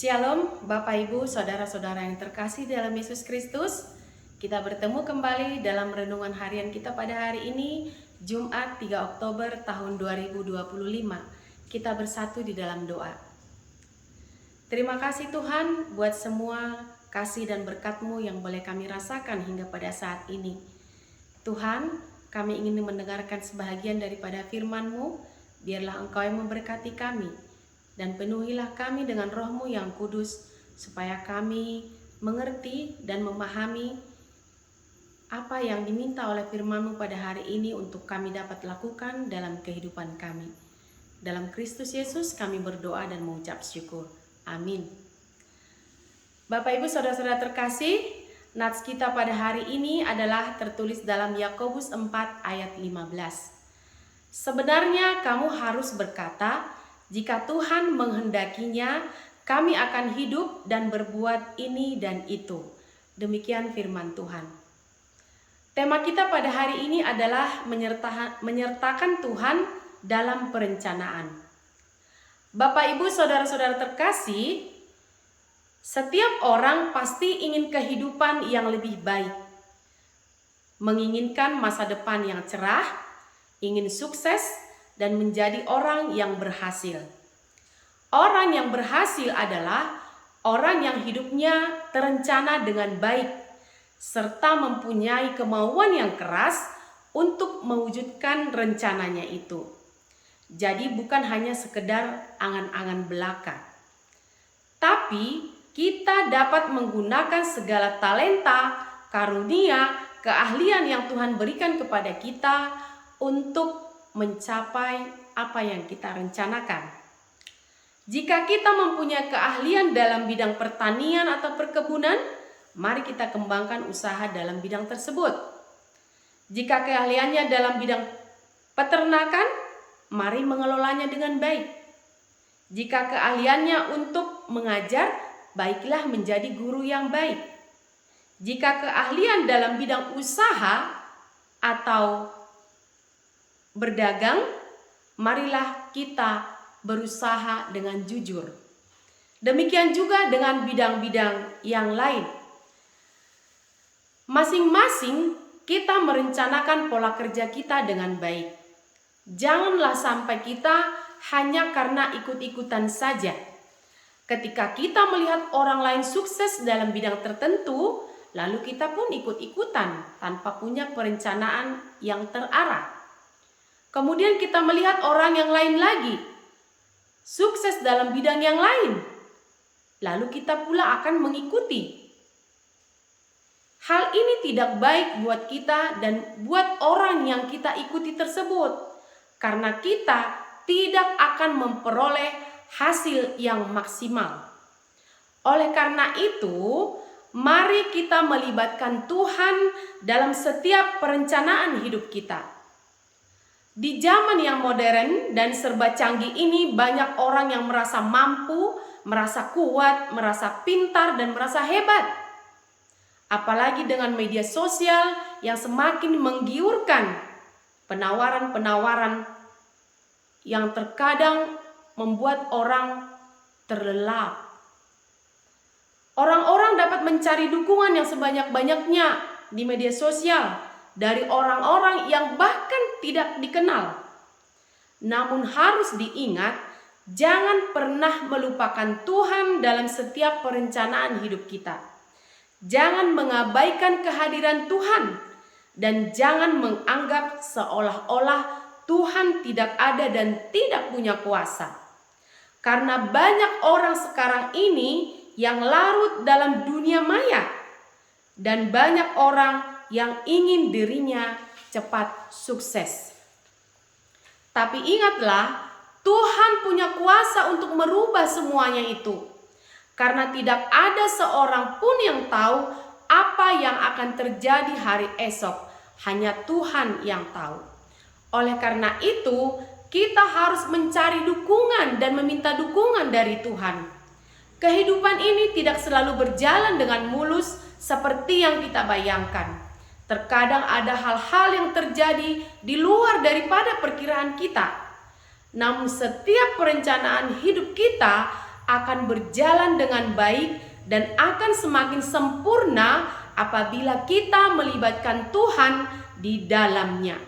Shalom Bapak Ibu Saudara-saudara yang terkasih dalam Yesus Kristus. Kita bertemu kembali dalam renungan harian kita pada hari ini, Jumat 3 Oktober tahun 2025. Kita bersatu di dalam doa. Terima kasih Tuhan buat semua kasih dan berkat-Mu yang boleh kami rasakan hingga pada saat ini. Tuhan, kami ingin mendengarkan sebahagian daripada firman-Mu. Biarlah Engkau yang memberkati kami. Dan penuhilah kami dengan Roh-Mu yang kudus, supaya kami mengerti dan memahami apa yang diminta oleh firman-Mu pada hari ini untuk kami dapat lakukan dalam kehidupan kami. Dalam Kristus Yesus kami berdoa dan mengucap syukur. Amin. Bapak Ibu Saudara-saudara terkasih, nats kita pada hari ini adalah tertulis dalam Yakobus 4 ayat 15. Sebenarnya kamu harus berkata, jika Tuhan menghendakinya, kami akan hidup dan berbuat ini dan itu. Demikian firman Tuhan. Tema kita pada hari ini adalah menyertakan Tuhan dalam perencanaan. Bapak Ibu Saudara-saudara terkasih, setiap orang pasti ingin kehidupan yang lebih baik. Menginginkan masa depan yang cerah, ingin sukses, dan menjadi orang yang berhasil. Orang yang berhasil adalah orang yang hidupnya terencana dengan baik, serta mempunyai kemauan yang keras untuk mewujudkan rencananya itu. Jadi bukan hanya sekedar angan-angan belaka. Tapi kita dapat menggunakan segala talenta, karunia, keahlian yang Tuhan berikan kepada kita untuk mencapai apa yang kita rencanakan. Jika kita mempunyai keahlian dalam bidang pertanian atau perkebunan, mari kita kembangkan usaha dalam bidang tersebut. Jika keahliannya dalam bidang peternakan, mari mengelolanya dengan baik. Jika keahliannya untuk mengajar, baiklah menjadi guru yang baik. Jika keahlian dalam bidang usaha atau berdagang, marilah kita berusaha dengan jujur. Demikian juga dengan bidang-bidang yang lain. Masing-masing kita merencanakan pola kerja kita dengan baik. Janganlah sampai kita hanya karena ikut-ikutan saja. Ketika kita melihat orang lain sukses dalam bidang tertentu, lalu kita pun ikut-ikutan tanpa punya perencanaan yang terarah. Kemudian kita melihat orang yang lain lagi sukses dalam bidang yang lain, lalu kita pula akan mengikuti. Hal ini tidak baik buat kita dan buat orang yang kita ikuti tersebut, karena kita tidak akan memperoleh hasil yang maksimal. Oleh karena itu, mari kita melibatkan Tuhan dalam setiap perencanaan hidup kita. Di zaman yang modern dan serba canggih ini, banyak orang yang merasa mampu, merasa kuat, merasa pintar, dan merasa hebat. Apalagi dengan media sosial yang semakin menggiurkan penawaran-penawaran yang terkadang membuat orang terlelap. Orang-orang dapat mencari dukungan yang sebanyak-banyaknya di media sosial dari orang-orang yang bahkan tidak dikenal. Namun harus diingat, jangan pernah melupakan Tuhan dalam setiap perencanaan hidup kita. Jangan mengabaikan kehadiran Tuhan dan jangan menganggap seolah-olah Tuhan tidak ada dan tidak punya kuasa. Karena banyak orang sekarang ini yang larut dalam dunia maya dan banyak orang yang ingin dirinya cepat sukses. Tapi ingatlah, Tuhan punya kuasa untuk merubah semuanya itu. Karena tidak ada seorang pun yang tahu apa yang akan terjadi hari esok. Hanya Tuhan yang tahu. Oleh karena itu, kita harus mencari dukungan dan meminta dukungan dari Tuhan. Kehidupan ini tidak selalu berjalan dengan mulus seperti yang kita bayangkan. Terkadang ada hal-hal yang terjadi di luar daripada perkiraan kita. Namun setiap perencanaan hidup kita akan berjalan dengan baik dan akan semakin sempurna apabila kita melibatkan Tuhan di dalamnya.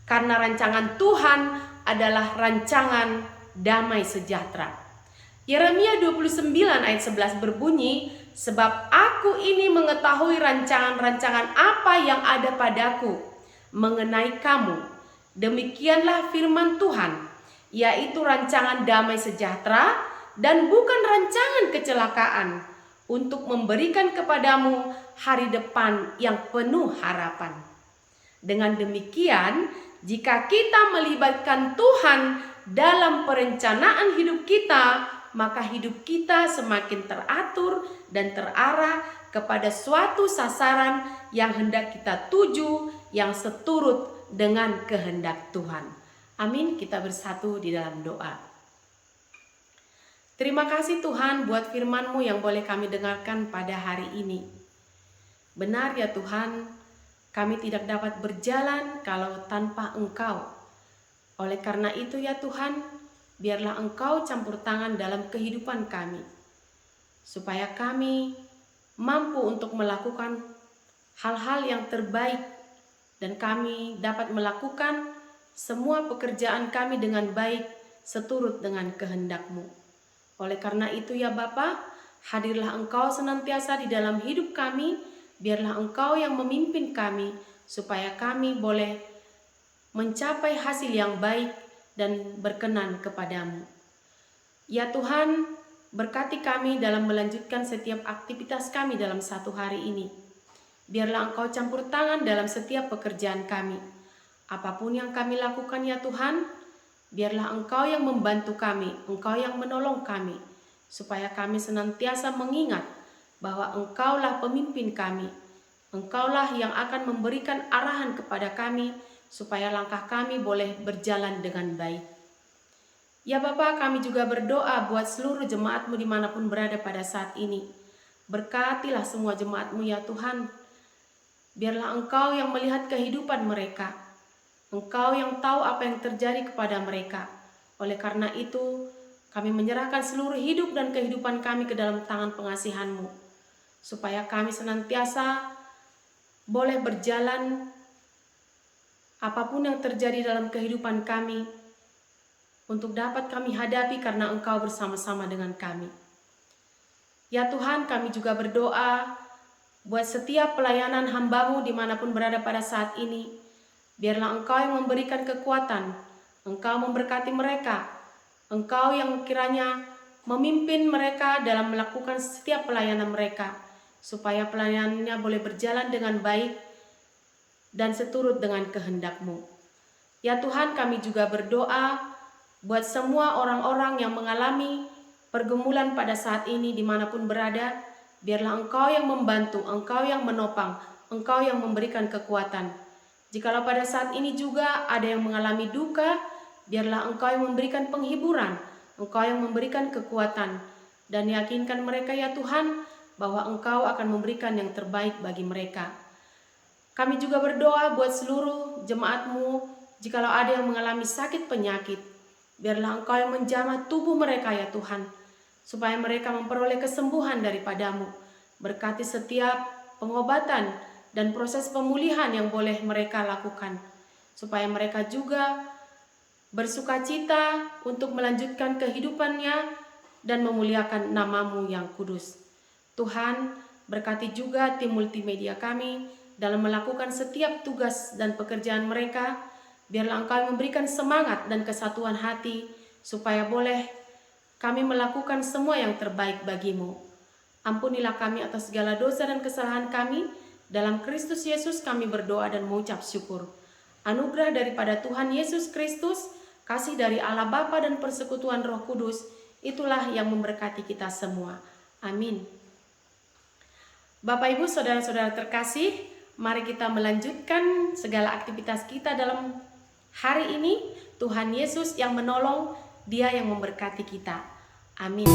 Karena rancangan Tuhan adalah rancangan damai sejahtera. Yeremia 29 ayat 11 berbunyi, sebab aku ini mengetahui rancangan-rancangan apa yang ada padaku mengenai kamu. Demikianlah firman Tuhan, yaitu rancangan damai sejahtera dan bukan rancangan kecelakaan, untuk memberikan kepadamu hari depan yang penuh harapan. Dengan demikian, jika kita melibatkan Tuhan dalam perencanaan hidup kita, maka hidup kita semakin teratur dan terarah kepada suatu sasaran yang hendak kita tuju, yang seturut dengan kehendak Tuhan. Amin. Kita bersatu di dalam doa. Terima kasih Tuhan buat firman-Mu yang boleh kami dengarkan pada hari ini. Benar ya Tuhan, kami tidak dapat berjalan kalau tanpa Engkau. Oleh karena itu ya Tuhan, biarlah Engkau campur tangan dalam kehidupan kami, supaya kami mampu untuk melakukan hal-hal yang terbaik dan kami dapat melakukan semua pekerjaan kami dengan baik seturut dengan kehendak-Mu. Oleh karena itu ya Bapa, hadirlah Engkau senantiasa di dalam hidup kami, biarlah Engkau yang memimpin kami supaya kami boleh mencapai hasil yang baik dan berkenan kepadamu. Ya Tuhan, berkati kami dalam melanjutkan setiap aktivitas kami dalam satu hari ini. Biarlah Engkau campur tangan dalam setiap pekerjaan kami. Apapun yang kami lakukan ya Tuhan, biarlah Engkau yang membantu kami, Engkau yang menolong kami, supaya kami senantiasa mengingat bahwa Engkaulah pemimpin kami. Engkaulah yang akan memberikan arahan kepada kami, supaya langkah kami boleh berjalan dengan baik. Ya Bapa, kami juga berdoa buat seluruh jemaat-Mu dimanapun berada pada saat ini. Berkatilah semua jemaat-Mu ya Tuhan. Biarlah Engkau yang melihat kehidupan mereka. Engkau yang tahu apa yang terjadi kepada mereka. Oleh karena itu, kami menyerahkan seluruh hidup dan kehidupan kami ke dalam tangan pengasihan-Mu, supaya kami senantiasa boleh berjalan apapun yang terjadi dalam kehidupan kami, untuk dapat kami hadapi karena Engkau bersama-sama dengan kami. Ya Tuhan, kami juga berdoa buat setiap pelayanan hamba-Mu dimanapun berada pada saat ini. Biarlah Engkau yang memberikan kekuatan, Engkau memberkati mereka, Engkau yang kiranya memimpin mereka dalam melakukan setiap pelayanan mereka, supaya pelayanannya boleh berjalan dengan baik dan seturut dengan kehendak-Mu. Ya Tuhan, kami juga berdoa buat semua orang-orang yang mengalami pergumulan pada saat ini dimanapun berada. Biarlah Engkau yang membantu, Engkau yang menopang, Engkau yang memberikan kekuatan. Jikalau pada saat ini juga ada yang mengalami duka, biarlah Engkau yang memberikan penghiburan, Engkau yang memberikan kekuatan, dan yakinkan mereka ya Tuhan bahwa Engkau akan memberikan yang terbaik bagi mereka. Kami juga berdoa buat seluruh jemaat-Mu, jikalau ada yang mengalami sakit penyakit, biarlah Engkau yang menjamah tubuh mereka ya Tuhan, supaya mereka memperoleh kesembuhan daripada-Mu. Berkati setiap pengobatan dan proses pemulihan yang boleh mereka lakukan, supaya mereka juga bersukacita untuk melanjutkan kehidupannya dan memuliakan nama-Mu yang kudus. Tuhan, berkati juga tim multimedia kami dalam melakukan setiap tugas dan pekerjaan mereka. Biarlah Engkau memberikan semangat dan kesatuan hati, supaya boleh kami melakukan semua yang terbaik bagi-Mu. Ampunilah kami atas segala dosa dan kesalahan kami. Dalam Kristus Yesus kami berdoa dan mengucap syukur. Anugerah daripada Tuhan Yesus Kristus, kasih dari Allah Bapa dan persekutuan Roh Kudus, itulah yang memberkati kita semua. Amin. Bapak Ibu saudara-saudara terkasih, mari kita melanjutkan segala aktivitas kita dalam hari ini. Tuhan Yesus yang menolong, Dia yang memberkati kita. Amin.